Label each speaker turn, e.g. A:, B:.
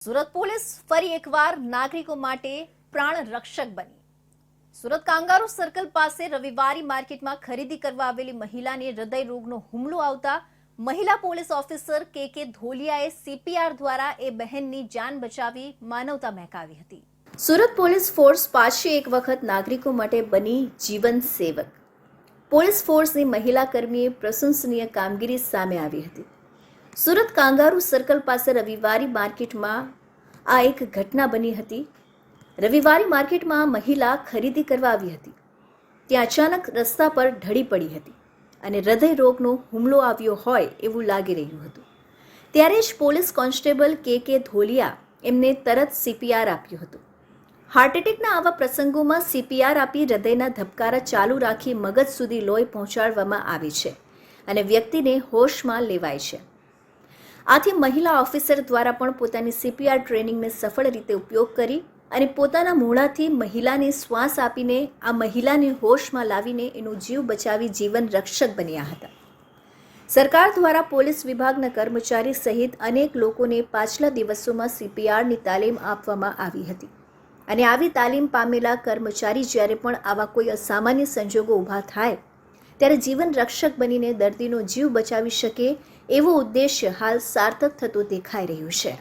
A: Surat police ફરી એકવાર નાગરિકો માટે પ્રાણ રક્ષક બની. સુરત કાંગારુ સર્કલ પાસે રવિવારી માર્કેટમાં ખરીદી કરવા આવેલી મહિલાને હૃદય રોગનો હુમલો આવતા મહિલા પોલીસ ઓફિસર કે ધોલિયાએ સીપીઆર દ્વારા એ બહેનની જાન બચાવી માનવતા મહેકાવી હતી. સુરત પોલીસ ફોર્સ પાછી એક વખત નાગરિકો માટે બની જીવન સેવક. પોલીસ ફોર્સની મહિલા કર્મીએ પ્રશંસનીય કામગીરી સામે આવી હતી. સુરત કાંગારુ સર્કલ પાસે રવિવારી માર્કેટમાં આ એક ઘટના બની હતી. રવિવારી માર્કેટમાં મહિલા ખરીદી કરવા આવી હતી. ત્યાં અચાનક રસ્તા પર ઢળી પડી હતી અને હૃદય રોગનો હુમલો આવ્યો હોય એવું લાગી રહ્યું હતું. ત્યારે જ પોલીસ કોન્સ્ટેબલ કે ધોલિયા એમને તરત સીપીઆર આપ્યું હતું. હાર્ટ એટેકના આવા પ્રસંગોમાં સીપીઆર આપી હૃદયના ધબકારા ચાલુ રાખી મગજ સુધી લોહી પહોંચાડવામાં આવે છે અને વ્યક્તિને હોશમાં લેવાય છે. આથી મહિલા ઓફિસર દ્વારા પણ પોતાની સીપીઆર ટ્રેનિંગને સફળ રીતે ઉપયોગ કરી અને પોતાના મોઢાથી મહિલાને શ્વાસ આપીને આ મહિલાને હોશમાં લાવીને એનો જીવ બચાવી જીવન રક્ષક બન્યા હતા. સરકાર દ્વારા પોલીસ વિભાગના કર્મચારી સહિત અનેક લોકોને પાછલા દિવસોમાં સીપીઆરની તાલીમ આપવામાં આવી હતી અને આવી તાલીમ પામેલા કર્મચારી જ્યારે પણ આવા કોઈ અસામાન્ય સંજોગો ઊભા થાય ત્યારે જીવન રક્ષક બનીને દર્દીનો જીવ બચાવી શકે એવો ઉદ્દેશ્ય હાલ સાર્થક થતો દેખાઈ રહ્યું છે.